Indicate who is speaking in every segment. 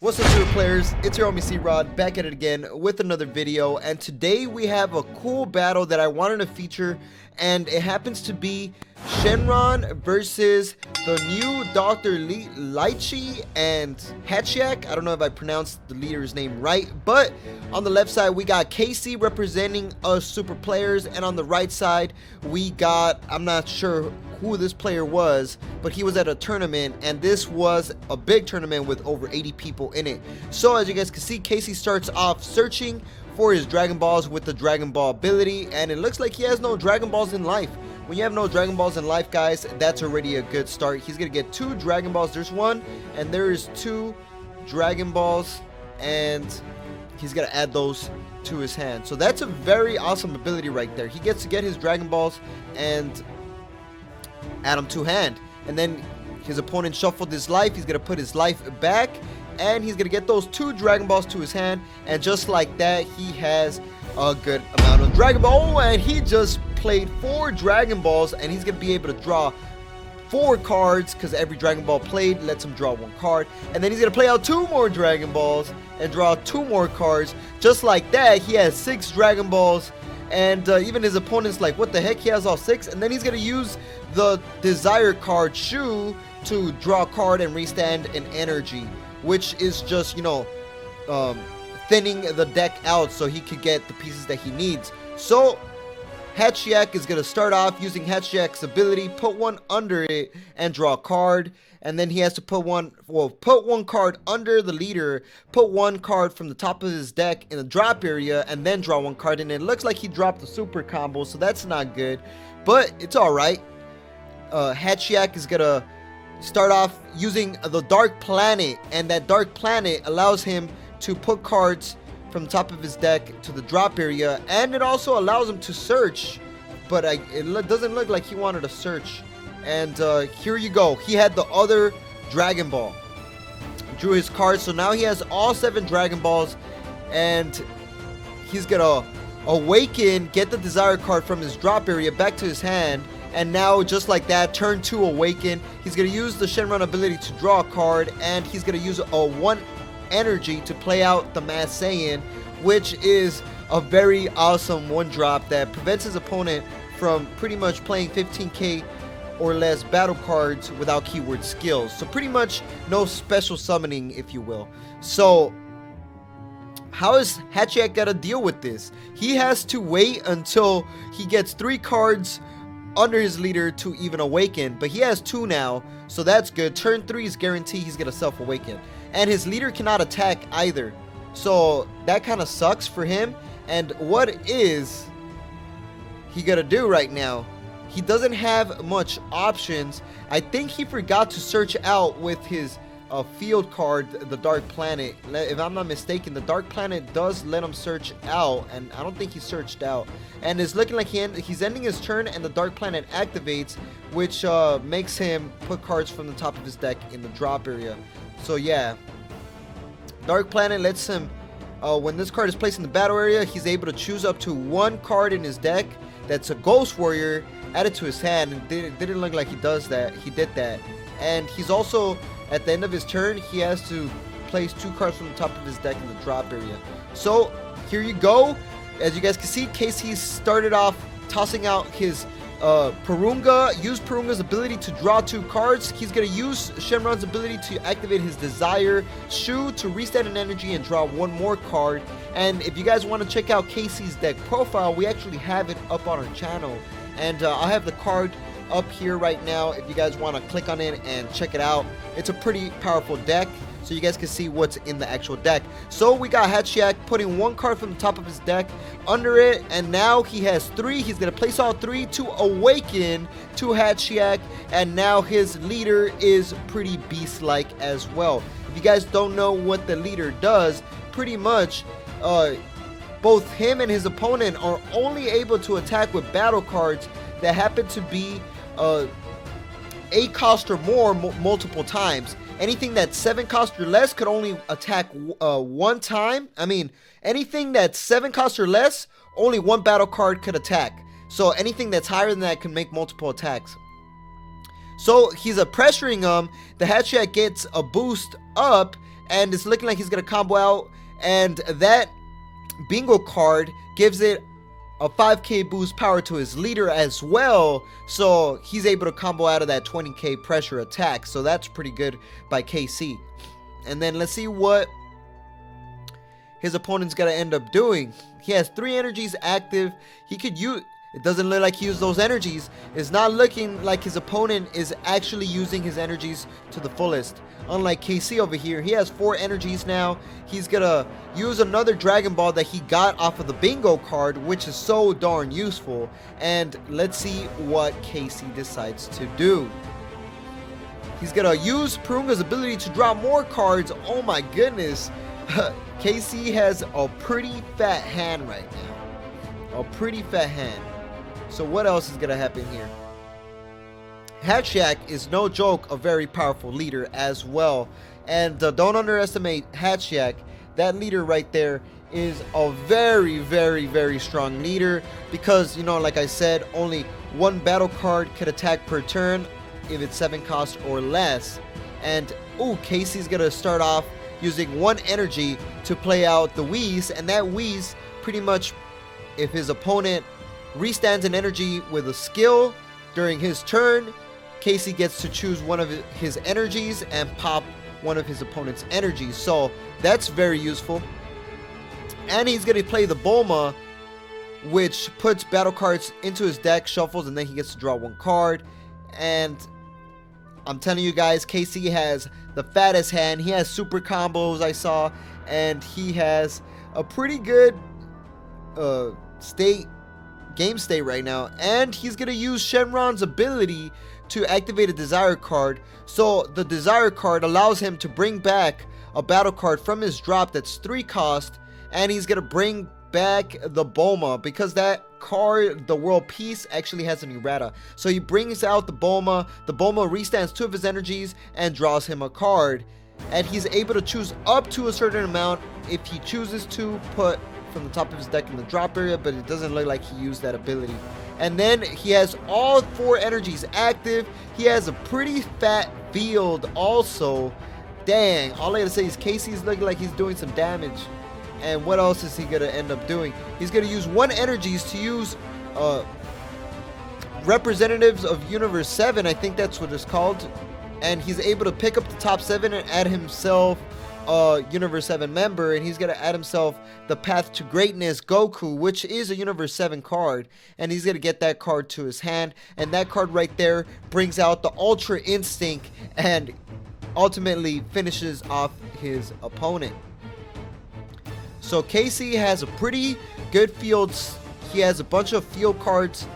Speaker 1: What's up, Super Players? It's your homie C-Rod back at it again with another video, and today we have a cool battle that I wanted to feature, and it happens to be Shenron versus the new Dr. Lychee and Hatchiyack. I don't know if I pronounced the leader's name right, but on the left side we got Casey representing us Super Players, and on the right side we got, I'm not sure who this player was, but he was at a tournament, and this was a big tournament with over 80 people in it. So as you guys can see, Casey starts off searching for his Dragon Balls with the Dragon Ball ability, and it looks like he has no Dragon Balls in life. When you have no Dragon Balls in life, guys, that's already a good start. He's gonna get 2 Dragon Balls. There's 1 and there's 2 Dragon Balls, and he's gonna add those to his hand. So that's a very awesome ability right there. He gets to get his Dragon Balls and add them to hand, and then his opponent shuffled his life. He's gonna put his life back, and he's gonna get those 2 Dragon Balls to his hand, and just like that, he has a good amount of Dragon Ball. Oh, and he just played 4 Dragon Balls, and he's gonna be able to draw 4 cards because every Dragon Ball played lets him draw 1 card, and then he's gonna play out 2 more Dragon Balls and draw 2 more cards. Just like that, he has 6 Dragon Balls, and even his opponent's like, what the heck, he has all 6. And then he's gonna use the desire card Shu to draw a card and restand an energy, which is just, you know, thinning the deck out so he could get the pieces that he needs. So Hatchiyack is gonna start off using Hatchiyack's ability, put 1 under it and draw a card, and then he has to put one card under the leader, put 1 card from the top of his deck in the drop area, and then draw 1 card. And it looks like he dropped the super combo, so that's not good, but it's all right. Hatchiyack is gonna start off using the Dark Planet, and that Dark Planet allows him to put cards from the top of his deck to the drop area, and it also allows him to search, but it doesn't look like he wanted to search. And here you go, he had the other Dragon Ball, drew his card, so now he has all 7 Dragon Balls, and he's gonna awaken, get the desire card from his drop area back to his hand. And now, just like that, turn 2 awaken. He's going to use the Shenron ability to draw a card, and he's going to use a 1 energy to play out the Mad Saiyan, which is a very awesome 1-drop that prevents his opponent from pretty much playing 15k or less battle cards without keyword skills. So pretty much no special summoning, if you will. So how is Hatchiyack got to deal with this? He has to wait until he gets 3 cards under his leader to even awaken, but he has 2 now, so that's good. Turn 3 is guaranteed he's gonna self-awaken, and his leader cannot attack either, so that kind of sucks for him. And what is he gonna do right now? He doesn't have much options. I think he forgot to search out with his field card, the Dark Planet. If I'm not mistaken, the Dark Planet does let him search out, and I don't think he searched out. And it's looking like he's ending his turn, and the Dark Planet activates, which makes him put cards from the top of his deck in the drop area. So yeah, Dark Planet lets him, when this card is placed in the battle area, he's able to choose up to 1 card in his deck that's a Ghost Warrior, add it to his hand, and it didn't look like he does that. He did that. And he's also, at the end of his turn, he has to place 2 cards from the top of his deck in the drop area. So here you go. As you guys can see, Casey started off tossing out his Purunga, used Purunga's ability to draw 2 cards. He's going to use Shenron's ability to activate his Desire Shu to reset an energy and draw 1 more card. And if you guys want to check out Casey's deck profile, we actually have it up on our channel. And I have the card up here right now if you guys want to click on it and check it out. It's a pretty powerful deck, so you guys can see what's in the actual deck. So we got Hatchiyack putting 1 card from the top of his deck under it, and now he has 3. He's gonna place all 3 to awaken to Hatchiyack, and now his leader is pretty beast-like as well. If you guys don't know what the leader does, pretty much both him and his opponent are only able to attack with battle cards that happen to be 8 cost or more multiple times. Anything that's 7 cost or less could only attack 1 time. I mean, anything that's 7 cost or less, only 1 battle card could attack. So anything that's higher than that can make multiple attacks. So he's pressuring him. The Hatchiyack gets a boost up, and it's looking like he's gonna combo out, and that bingo card gives it a 5k boost power to his leader as well, so he's able to combo out of that 20k pressure attack. So that's pretty good by KC. And then let's see what his opponent's gonna end up doing. He has 3 energies active. He could use, it doesn't look like he used those energies. It's not looking like his opponent is actually using his energies to the fullest. Unlike KC over here, he has 4 energies now. He's gonna use another Dragon Ball that he got off of the bingo card, which is so darn useful. And let's see what KC decides to do. He's gonna use Purunga's ability to draw more cards. Oh my goodness. KC has a pretty fat hand right now. A pretty fat hand. So what else is gonna happen here? Hatchiyack is no joke a very powerful leader as well. And don't underestimate Hatchiyack. That leader right there is a very strong leader, because, you know, like I said, only 1 battle card could attack per turn if it's 7 cost or less. And KC's gonna start off using 1 energy to play out the Whis, and that Whis pretty much, if his opponent restands an energy with a skill during his turn, KC gets to choose one of his energies and pop one of his opponent's energies. So that's very useful. And he's going to play the Bulma, which puts battle cards into his deck, shuffles, and then he gets to draw 1 card. And I'm telling you guys, KC has the fattest hand. He has super combos, I saw, and he has a pretty good game state right now. And he's going to use Shenron's ability to activate a desire card. So the desire card allows him to bring back a battle card from his drop that's 3 cost, and he's going to bring back the Bulma, because that card, the World Peace, actually has an errata. So he brings out the Bulma restands 2 of his energies and draws him a card, and he's able to choose up to a certain amount if he chooses to put from the top of his deck in the drop area, but it doesn't look like he used that ability. And then he has all 4 energies active. He has a pretty fat field also. Dang, all I gotta say is KC's looking like he's doing some damage. And what else is he gonna end up doing? He's gonna use 1 energies to use representatives of Universe 7, I think that's what it's called. And he's able to pick up the top 7 and add himself a Universe 7 member, and he's gonna add himself the Path to Greatness Goku, which is a Universe 7 card, and he's gonna get that card to his hand, and that card right there brings out the Ultra Instinct and ultimately finishes off his opponent. So KC has a pretty good field. He has a bunch of field cards,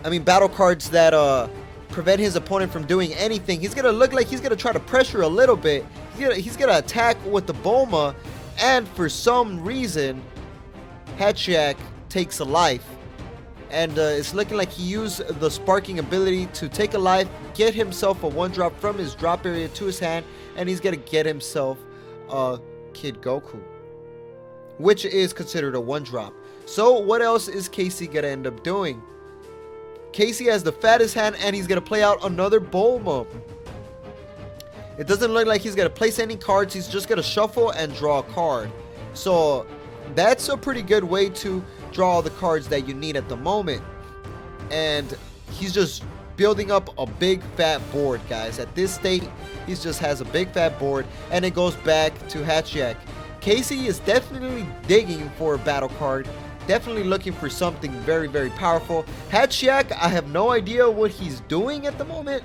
Speaker 1: battle cards that prevent his opponent from doing anything. He's gonna look like he's gonna try to pressure a little bit. He's gonna attack with the Bulma, and for some reason Hatchiyack takes a life, and it's looking like he used the sparking ability to take a life, get himself a 1-drop from his drop area to his hand, and he's gonna get himself a Kid Goku, which is considered a 1-drop. So what else is KC gonna end up doing? KC has the fattest hand, and he's gonna play out another Bulma. It doesn't look like he's gonna place any cards. He's just gonna shuffle and draw a card. So that's a pretty good way to draw all the cards that you need at the moment. And he's just building up a big fat board, guys. At this state, he just has a big fat board, and it goes back to Hatchiyack. KC is definitely digging for a battle card, definitely looking for something very powerful. Hatchiyack, I have no idea what he's doing at the moment.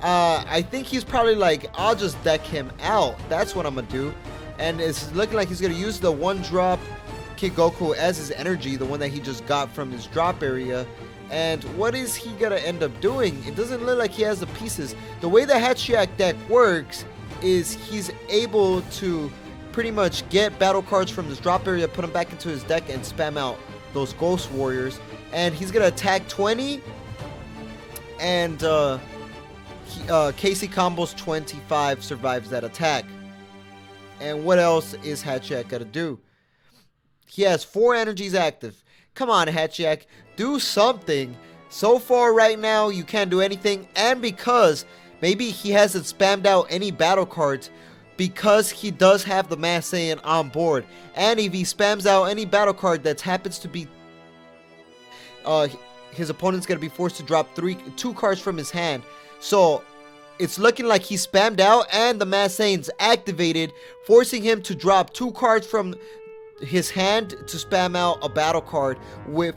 Speaker 1: I think he's probably like, I'll just deck him out. That's what I'm gonna do. And it's looking like he's gonna use the 1-drop Kid Goku as his energy, the one that he just got from his drop area. And what is he gonna end up doing? It doesn't look like he has the pieces. The way the Hatchiyack deck works is he's able to pretty much get battle cards from this drop area, put them back into his deck, and spam out those Ghost Warriors. And he's gonna attack 20, and KC combos 25, survives that attack. And what else is Hatchiyack gonna do? He has 4 energies active. Come on, Hatchiyack, do something. So far right now, you can't do anything. And because maybe he hasn't spammed out any battle cards, because he does have the Masked Saiyan on board. And if he spams out any battle card that happens to be his opponent's gonna be forced to drop two cards from his hand. So it's looking like he spammed out and the Masked Saiyan's activated, forcing him to drop 2 cards from his hand to spam out a battle card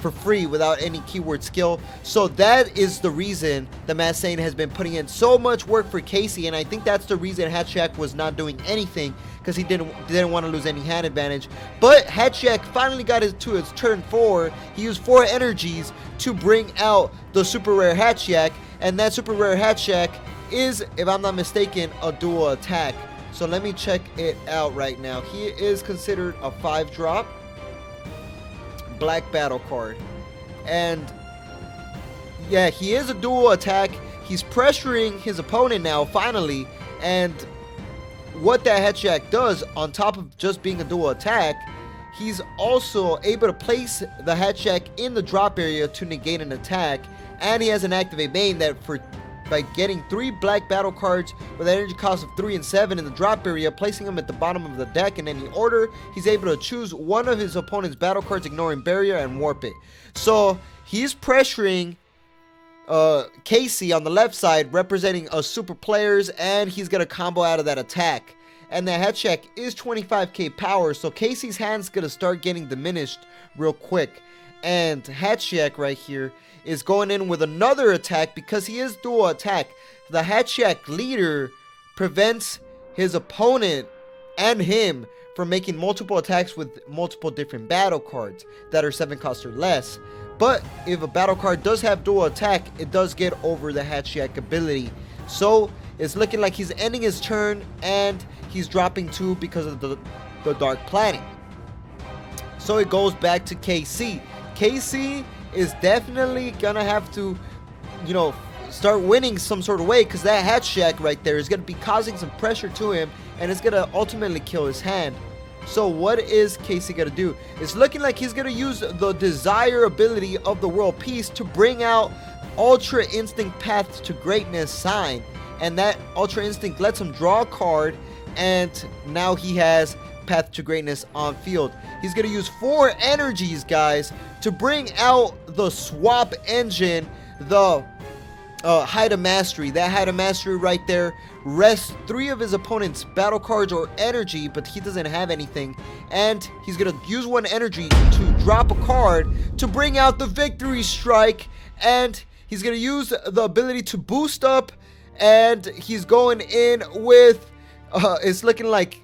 Speaker 1: for free without any keyword skill. So that is the reason the Masked Saiyan has been putting in so much work for Casey, and I think that's the reason Hatchiyack was not doing anything, because he didn't want to lose any hand advantage. But Hatchiyack finally got to his turn 4. He used 4 energies to bring out the super rare Hatchiyack, and that super rare Hatchiyack is, if I'm not mistaken, a dual attack. So let me check it out right now. He is considered a 5-drop black battle card. And yeah, he is a dual attack. He's pressuring his opponent now, finally. And what that Hatchiyack does, on top of just being a dual attack, he's also able to place the Hatchiyack in the drop area to negate an attack. And he has an activate main that by getting 3 black battle cards with an energy cost of 3 and 7 in the drop area, placing them at the bottom of the deck in any order, he's able to choose one of his opponent's battle cards, ignoring barrier, and warp it. So he's pressuring Casey on the left side, representing a super players, and he's gonna combo out of that attack. And the Hatchiyack is 25k power, so Casey's hand's gonna start getting diminished real quick. And Hatchiyack right here is going in with another attack because he is dual attack. The Hatchiyack leader prevents his opponent and him from making multiple attacks with multiple different battle cards that are 7 cost or less. But if a battle card does have dual attack, it does get over the Hatchiyack ability. So it's looking like he's ending his turn and he's dropping 2 because of the dark planning. So it goes back to KC. KC is definitely gonna have to, you know, start winning some sort of way, because that Hatchiyack right there is gonna be causing some pressure to him, and it's gonna ultimately kill his hand. So what is Casey gonna do? It's looking like he's gonna use the desire ability of the world peace to bring out Ultra Instinct Path to Greatness sign, and that Ultra Instinct lets him draw a card, and now he has Path to Greatness on field. He's gonna use 4 energies, guys, to bring out the swap engine, the Height of Mastery. That Height of Mastery right there rests 3 of his opponent's battle cards or energy, but he doesn't have anything, and he's gonna use 1 energy to drop a card to bring out the Victory Strike, and he's gonna use the ability to boost up, and he's going in with it's looking like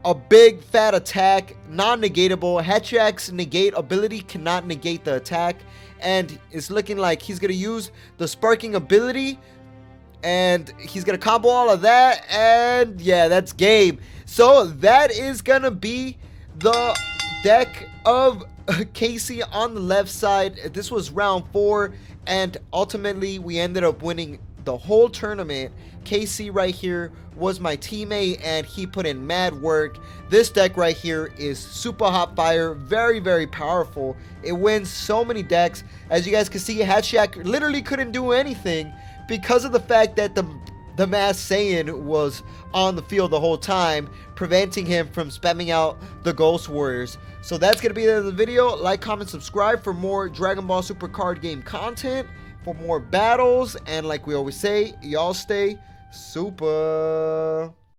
Speaker 1: a big fat attack, non-negatable. Hatchiyack's negate ability cannot negate the attack, and it's looking like he's gonna use the sparking ability, and he's gonna combo all of that, and yeah, that's game. So that is gonna be the deck of Casey on the left side. This was round 4, and ultimately we ended up winning the whole tournament. Casey right here was my teammate, and he put in mad work. This deck right here is super hot fire, very, very powerful. It wins so many decks. As you guys can see, Hatchiyack literally couldn't do anything because of the fact that the Masked Saiyan was on the field the whole time, preventing him from spamming out the Ghost Warriors. So that's gonna be the end of the video. Like, comment, subscribe for more Dragon Ball Super card game content, for more battles, and like we always say, y'all stay super.